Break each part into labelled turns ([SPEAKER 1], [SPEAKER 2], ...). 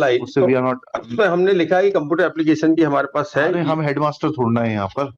[SPEAKER 1] Line
[SPEAKER 2] उससे we are not,
[SPEAKER 1] उसमें हमने लिखा है कि कंप्यूटर एप्लीकेशन की हमारे पास है।
[SPEAKER 2] अरे हम हेडमास्टर थोड़ना है यहाँ पर।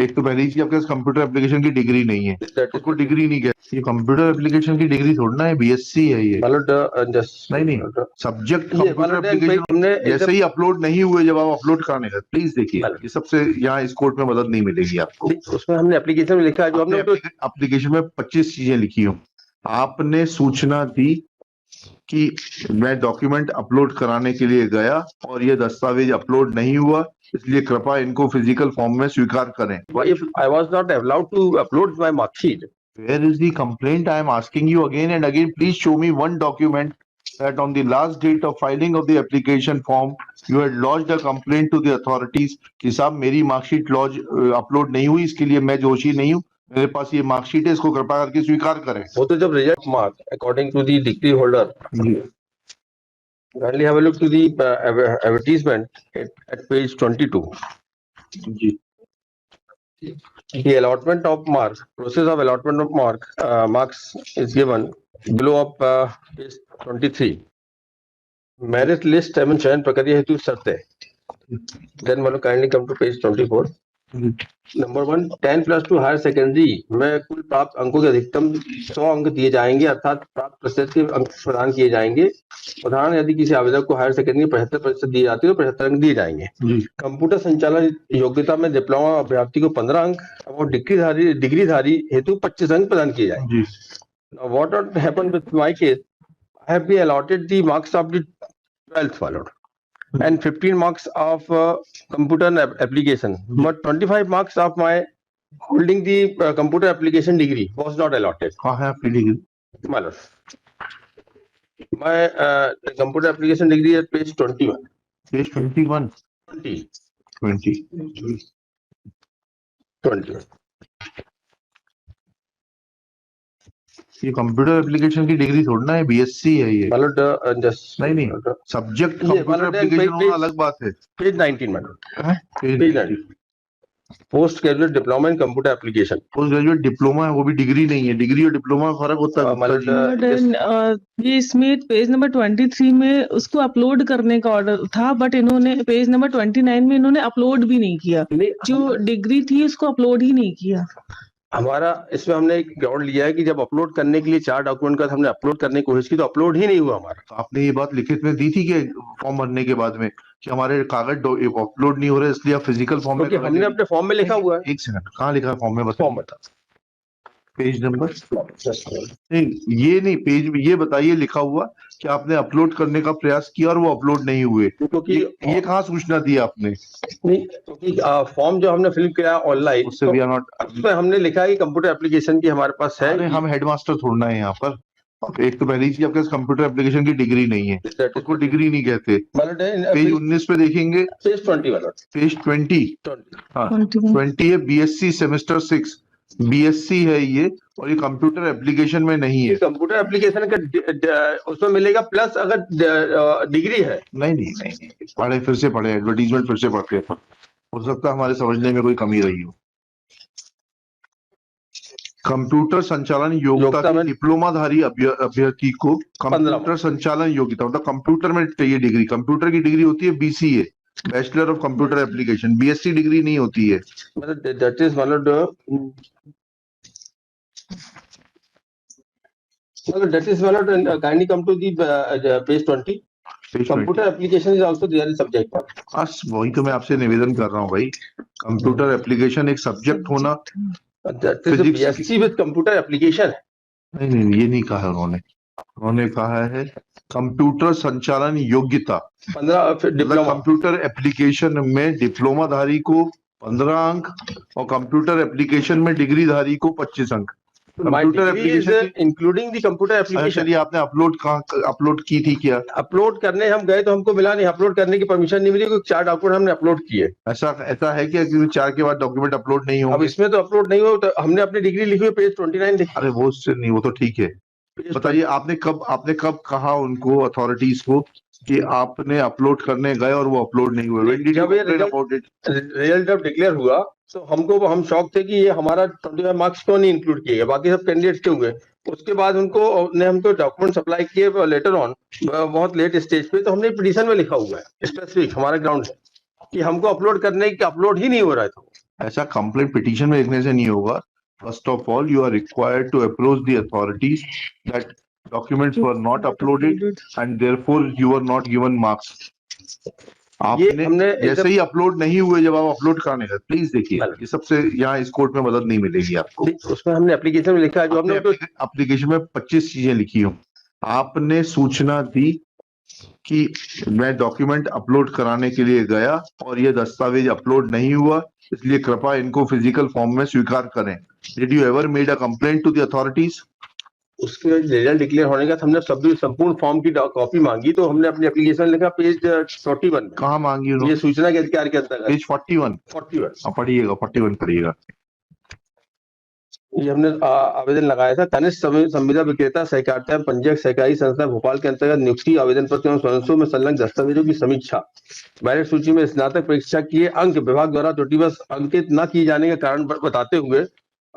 [SPEAKER 2] एक तो पहली चीज आपके पास कंप्यूटर एप्लीकेशन की डिग्री नहीं है, उसको डिग्री नहीं कहते। ये कंप्यूटर एप्लीकेशन की डिग्री थोड़ना है, बीएससी है ये। नहीं सब्जेक्ट कंप्यूटर एप्लीकेशन जैसे ही अपलोड नहीं हुए, जब आप अपलोड कराने का प्लीज देखिए, ये सबसे यहाँ इस कोर्ट में मदद नहीं मिलेगी आपको।
[SPEAKER 1] उसमें हमने एप्लीकेशन में लिखा है, जो हमने
[SPEAKER 2] एप्लीकेशन में 25 चीजें लिखी हूँ। आपने सूचना दी कि मैं डॉक्यूमेंट अपलोड कराने के लिए गया और ये दस्तावेज अपलोड नहीं हुआ, इसलिए कृपया इनको फिजिकल फॉर्म में स्वीकार करें।
[SPEAKER 1] If I was not allowed to upload my mark sheet,
[SPEAKER 2] where is the complaint? I am asking you again and again, please show me one document that on the last date of filing of the application form you had lodged a complaint to the authorities कि साहब मेरी marksheet laws upload नहीं हुई, इसके लिए मैं दोषी नहीं हूँ, मेरे पास ये मार्कशीट है, इसको कृपया करके स्वीकार करें।
[SPEAKER 1] वो तो जब result mark according to the degree holder, kindly have a look to the advertisement at page 22. The allotment of marks, process of allotment of marks is given below of page 23. Merit list एवं चयन प्रक्रिया हेतु शर्तें। Then मतलब kindly come to page 24. Number 1, 10+2 higher secondary में कुल प्राप्त अंकों के अधिकतम 100 अंक दिए जाएंगे, अर्थात प्राप्त प्रतिशत के अंक प्रदान किए जाएंगे। उदाहरण, यदि किसी आवेदक को हायर सेकेंडरी 75% दी जाती है तो 75 अंक दिए जाएंगे। कंप्यूटर संचालन योग्यता में डिप्लोमा अभ्यर्थी को 15 अंक और डिग्रीधारी हेतु 25 अंक प्रदान किए जाएंगे। What happened with my case? I have been allotted the marks of the 12th followed and 15 marks of computer application, but 25 marks of my holding the computer application degree was not allotted.
[SPEAKER 2] हाँ है आपकी degree?
[SPEAKER 1] My lord, my computer application degree at page 21.
[SPEAKER 2] Page 21.
[SPEAKER 1] 20.
[SPEAKER 2] ये computer application की degree थोड़ना है, BSc है ये। नहीं subject computer application होना अलग बात है।
[SPEAKER 1] Page 19 madam, page 19 post graduate diploma in computer application.
[SPEAKER 2] Post graduate diploma है, वो भी डिग्री नहीं है। डिग्री और डिप्लोमा में फर्क होता है।
[SPEAKER 3] ये इसमें पेज नंबर 23 में उसको अपलोड करने का ऑर्डर था, बट इन्होंने पेज नंबर 29 में इन्होंने अपलोड भी नहीं किया। जो डिग्री थी उसको अपलोड ही नहीं किया।
[SPEAKER 1] हमारा इसमें हमने एक ग्राउंड लिया है कि जब अपलोड करने के लिए 4 डॉक्यूमेंट का हमने अपलोड करने की कोशिश की तो अपलोड ही नहीं हुआ हमारा।
[SPEAKER 2] तो आपने ये बात लिखित में दी थी कि फॉर्म भरने के बाद में कि हमारे कागज अपलोड नहीं हो रहे, इसलिए आप फिजिकल फॉर्म में।
[SPEAKER 1] हमने अपने फॉर्म में लिखा हुआ है।
[SPEAKER 2] एक सेकंड, कहाँ लिखा है फॉर्म में? बस
[SPEAKER 1] फॉर्म बता,
[SPEAKER 2] पेज नंबर नहीं, ये नहीं, पेज में ये बताइए लिखा हुआ कि आपने अपलोड करने का प्रयास किया और वो अपलोड नहीं हुए। क्योंकि ये कहाँ सूचना दी आपने?
[SPEAKER 1] नहीं, क्योंकि फॉर्म जो हमने फिल किया ऑनलाइन,
[SPEAKER 2] उससे वी आर नॉट,
[SPEAKER 1] उसमें हमने लिखा है कि कंप्यूटर एप्लीकेशन की हमारे पास है।
[SPEAKER 2] अरे हम हेडमास्टर थोड़ना है यहाँ पर। एक तो पहली चीज आपके पास कंप्यूटर एप्लीकेशन की डिग्री नहीं है, उसको डिग्री नहीं कहते। पेज 19 पे देखेंगे,
[SPEAKER 1] पेज 20 वाला,
[SPEAKER 2] पेज 20, हाँ 20 है, बीएससी सेमेस्टर 6 बीएससी है ये, और ये कंप्यूटर एप्लीकेशन में नहीं है।
[SPEAKER 1] कंप्यूटर एप्लीकेशन का उसमें मिलेगा प्लस अगर डिग्री है।
[SPEAKER 2] नहीं पढ़े, फिर से पढ़े, एडवर्टीजमेंट फिर से पढ़ते हैं, हो सकता है हमारे समझने में कोई कमी रही हो। कंप्यूटर संचालन योग्यता में डिप्लोमाधारी अभ्यर्थी को कंप्यूटर संचालन योग्यता मतलब कंप्यूटर में चाहिए डिग्री। कंप्यूटर की डिग्री होती है BCA, bachelor of computer application. BSc degree नहीं होती है।
[SPEAKER 1] That is that is valid, and kindly come to the page 20. Computer application is also there in subject part.
[SPEAKER 2] बस वही तो मैं आपसे निवेदन कर रहा हूँ भाई, कंप्यूटर एप्लीकेशन एक सब्जेक्ट होना।
[SPEAKER 1] that is BSc with computer application.
[SPEAKER 2] नहीं ये नहीं कहा उन्होंने कहा है कंप्यूटर संचालन योग्यता
[SPEAKER 1] 15 डिप्लोमा।
[SPEAKER 2] कंप्यूटर एप्लीकेशन में डिप्लोमाधारी को 15 अंक और कंप्यूटर एप्लीकेशन में डिग्रीधारी को 25 अंक।
[SPEAKER 1] Computer application including the computer application.
[SPEAKER 2] चलिए, आपने अपलोड की थी क्या?
[SPEAKER 1] अपलोड करने हम गए तो हमको मिला नहीं, अपलोड करने की परमिशन नहीं मिली, क्योंकि 4 डॉक्यूमेंट हमने अपलोड किए।
[SPEAKER 2] ऐसा है क्या कि 4 के बाद डॉक्यूमेंट अपलोड नहीं होंगे?
[SPEAKER 1] अब इसमें तो अपलोड नहीं हुआ, तो हमने अपनी डिग्री लिखी हुई पेज 29 लिखी।
[SPEAKER 2] अरे वो उससे नहीं, वो तो ठीक है। बताइए आपने कब कहा उनको, अथॉरिटीज को, कि आपने अपलोड करने गए और वो अपलोड नहीं हुए?
[SPEAKER 1] जब रिजल्ट जब डिक्लेयर हुआ तो हम शॉक थे कि ये हमारा 25 मार्क्स क्यों नहीं इंक्लूड किए गए, बाकी सब कैंडिडेट्स क्यों हुए। उसके बाद हमको डॉक्यूमेंट सप्लाई किए लेटर ऑन, बहुत लेट स्टेज पे, तो हमने पिटीशन में लिखा हुआ है स्पेसिफिक, हमारा ग्राउंड है कि हमको अपलोड ही नहीं हो रहा था।
[SPEAKER 2] ऐसा कंप्लेंट पिटीशन में लिखने से नहीं होगा। First of all you are required to approach the authorities that documents were not uploaded and therefore you were not given marks. आपने जैसे ही अपलोड नहीं हुए, जब आप अपलोड कराने का, प्लीज देखिए, ये सबसे यहाँ इस कोर्ट में मदद नहीं मिलेगी आपको।
[SPEAKER 1] उसमें हमने एप्लीकेशन में लिखा है, जो हमने
[SPEAKER 2] एप्लीकेशन में 25 चीजें लिखी हूँ। आपने सूचना दी कि मैं डॉक्यूमेंट अपलोड कराने के लिए गया और ये दस्तावेज अपलोड नहीं हुआ, इसलिए कृपया इनको फिजिकल फॉर्म में स्वीकार करें। Did you ever made a complaint to the authorities?
[SPEAKER 1] उसके रिजल्ट डिक्लेयर होने का हमने संपूर्ण फॉर्म की कॉपी मांगी, तो हमने अपनी एप्लीकेशन लिखा पेज 41।
[SPEAKER 2] कहाँ मांगी उन्होंने?
[SPEAKER 1] ये सूचना के अधिकार के अंतर्गत
[SPEAKER 2] पेज 41। पढ़िएगा, 41 पढ़िएगा।
[SPEAKER 1] ये हमने आवेदन लगाया था। तनिष्क संविदा विक्रेता सहकारिता पंजीयक सहकारी संस्था भोपाल के अंतर्गत नियुक्ति आवेदन पत्र एवं स्वयं में संलग्न दस्तावेजों की समीक्षा। मेरिट सूची में स्नातक परीक्षा किए अंक विभाग द्वारा त्रुटिवश अंकित न किए जाने का कारण बताते हुए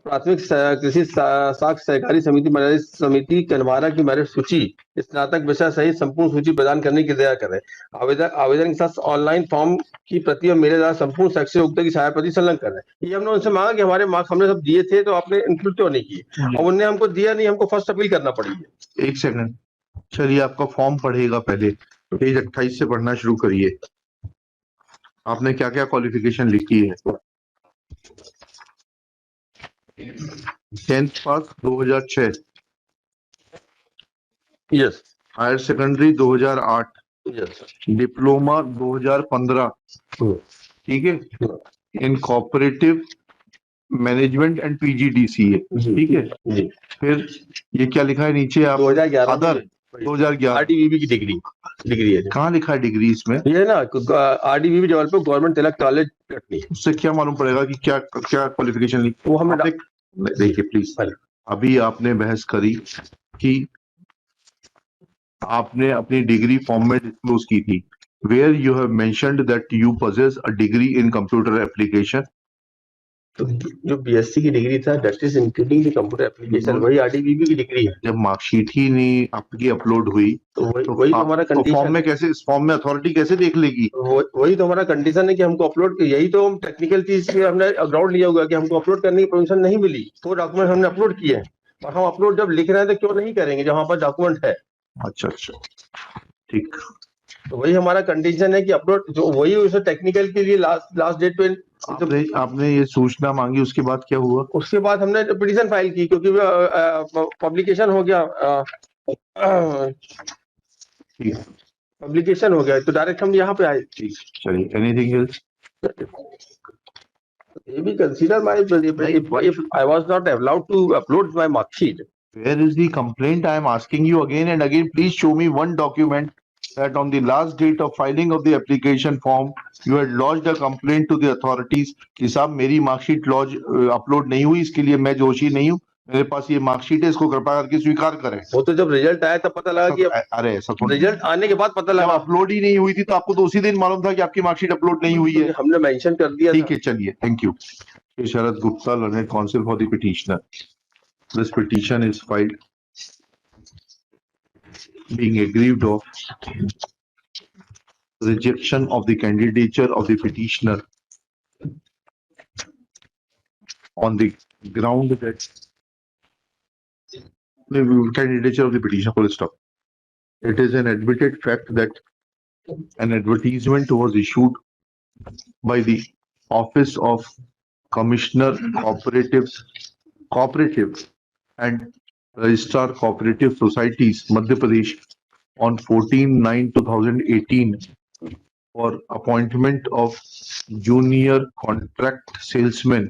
[SPEAKER 1] प्राथमिक कृषि साख सहकारी समिति कनवारा की मेरिट सूची स्नातक विषय सहित संपूर्ण सूची प्रदान करने की दया करें। आवेदन के साथ ऑनलाइन फॉर्म की प्रति और मेरे द्वारा संपूर्ण शैक्षिक योग्यता की छायाप्रति संलग्न करें। ये हमने उनसे मांगा कि हमारे मार्क्स हमने सब दिए थे, तो आपने इंक्लूड क्यों नहीं किए, और उन्होंने हमको दिया नहीं, हमको फर्स्ट अपील करना पड़ी है।
[SPEAKER 2] एक सेकंड, चलिए आपका फॉर्म पढ़ेगा, पहले पेज 28 से पढ़ना शुरू करिए। आपने क्या क्या क्वालिफिकेशन लिखी है? 10th pass 2006,
[SPEAKER 1] yes.
[SPEAKER 2] Higher secondary 2008,
[SPEAKER 1] yes.
[SPEAKER 2] Diploma 2015, ठीक है, in cooperative management and PGDCA, ठीक है। फिर ये क्या लिखा है नीचे? आप
[SPEAKER 1] 2011
[SPEAKER 2] अदर 2011
[SPEAKER 1] आरडीवीबी की डिग्री है।
[SPEAKER 2] कहाँ लिखा है डिग्री इसमें?
[SPEAKER 1] ये ना आरडीवीबी जबलपुर गवर्नमेंट तिलक कॉलेज कटनी।
[SPEAKER 2] उससे क्या मालूम पड़ेगा कि क्या क्या क्वालिफिकेशन लिखी?
[SPEAKER 1] वो हमने
[SPEAKER 2] देखिए प्लीज, अभी आपने बहस करी कि आपने अपनी डिग्री फॉर्म में डिस्क्लोज की थी, where you have mentioned that you possess a degree in computer application.
[SPEAKER 1] तो जो बीएससी की डिग्री था, that is including the computer application, वही आरडीवीबी की डिग्री है।
[SPEAKER 2] जब मार्कशीट ही नहीं आपकी अपलोड हुई
[SPEAKER 1] तो वही तो हमारा कंडीशन।
[SPEAKER 2] फॉर्म में कैसे, इस फॉर्म में अथॉरिटी कैसे देख लेगी?
[SPEAKER 1] वही तो हमारा कंडीशन है कि हमको अपलोड, यही तो हम टेक्निकल चीज के हमने ग्राउंड लिया हुआ कि हमको अपलोड करने की परमिशन नहीं मिली, तो डॉक्यूमेंट हमने अपलोड किए हैं, और हम अपलोड जब लिख रहे हैं तो क्यों नहीं करेंगे जहां पर डॉक्यूमेंट है।
[SPEAKER 2] अच्छा, ठीक।
[SPEAKER 1] तो वही हमारा कंडीशन है कि अपलोड, जो वही उसे टेक्निकल के लिए लास्ट डेट पे
[SPEAKER 2] आपने ये सूचना मांगी, उसके बाद क्या हुआ?
[SPEAKER 1] उसके बाद हमने पिटीशन फाइल की, क्योंकि पब्लिकेशन हो गया, पब्लिकेशन हो गया, तो डायरेक्ट हम यहाँ पे आए।
[SPEAKER 2] ठीक, चलिए, anything else?
[SPEAKER 1] Maybe consider my if I was not allowed to upload my mark sheet.
[SPEAKER 2] Where is the complaint? I am asking you again and again. Please show me one document that on the last date of filing of the application form you had lodged a complaint to the authorities कि साहब मेरी marksheet laws upload नहीं हुई, इसके लिए मैं दोषी नहीं हूँ, मेरे पास ये मार्कशीट है, इसको कृपया करके स्वीकार करें।
[SPEAKER 1] वो तो जब रिजल्ट आया तब पता लगा कि
[SPEAKER 2] अरे ऐसा तो
[SPEAKER 1] रिजल्ट आने के बाद पता लगा,
[SPEAKER 2] अपलोड ही नहीं हुई थी, तो आपको तो उसी दिन मालूम था कि आपकी मार्कशीट अपलोड नहीं हुई है।
[SPEAKER 1] हमने मेंशन कर दिया।
[SPEAKER 2] ठीक है, चलिए, thank you. Sharad Gupta, learned council for the petitioner. This petition is filed being aggrieved of rejection of the candidature of the petitioner on the ground that the candidature of the petitioner, full stop. It is an admitted fact that an advertisement was issued by the Office of Commissioner Cooperatives and Registrar Cooperative Societies, Madhya Pradesh, on 14/9/2018 for appointment of junior contract salesman.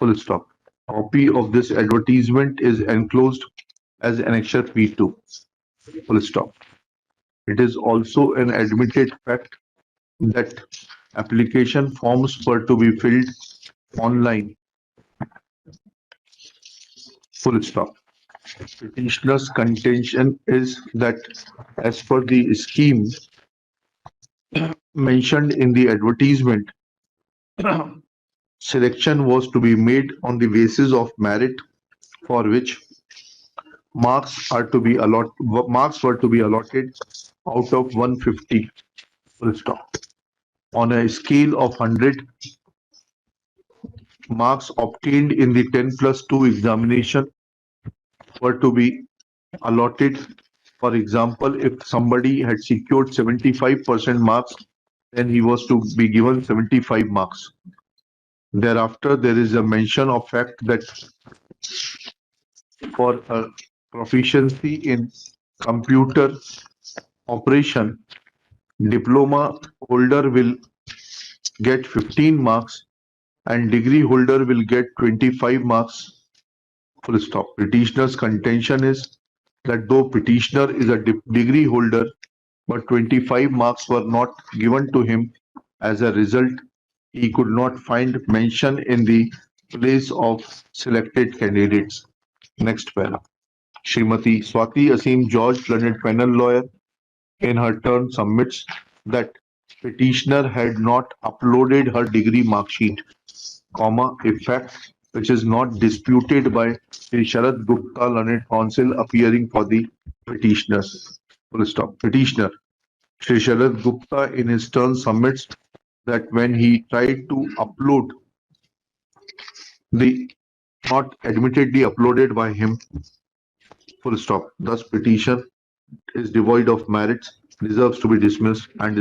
[SPEAKER 2] Full stop. Copy of this advertisement is enclosed as Annexure P2. Full stop. It is also an admitted fact that application forms were to be filled online. Full stop. Petitioner's contention is that as per the scheme mentioned in the advertisement, selection was to be made on the basis of merit, for which marks were to be allotted out of 150. Full stop. On a scale of 100, marks obtained in the 10+2 examination were to be allotted. For example, if somebody had secured 75% marks, then he was to be given 75 marks. Thereafter, there is a mention of fact that for a proficiency in computer operation, diploma holder will get 15 marks and degree holder will get 25 marks. Full stop. Petitioner's contention is that though petitioner is a degree holder, but 25 marks were not given to him. As a result, he could not find mention in the place of selected candidates. Next para. Srimati Swati Asim George, learned panel lawyer, in her turn submits that petitioner had not uploaded her degree mark sheet, a fact which is not disputed by Shri Sharad Gupta, learned counsel, appearing for the petitioners. Full stop. Petitioner Shri Sharad Gupta in his turn submits that when he tried to upload the not admittedly uploaded by him. Full stop. Thus petition is devoid of merits, deserves to be dismissed and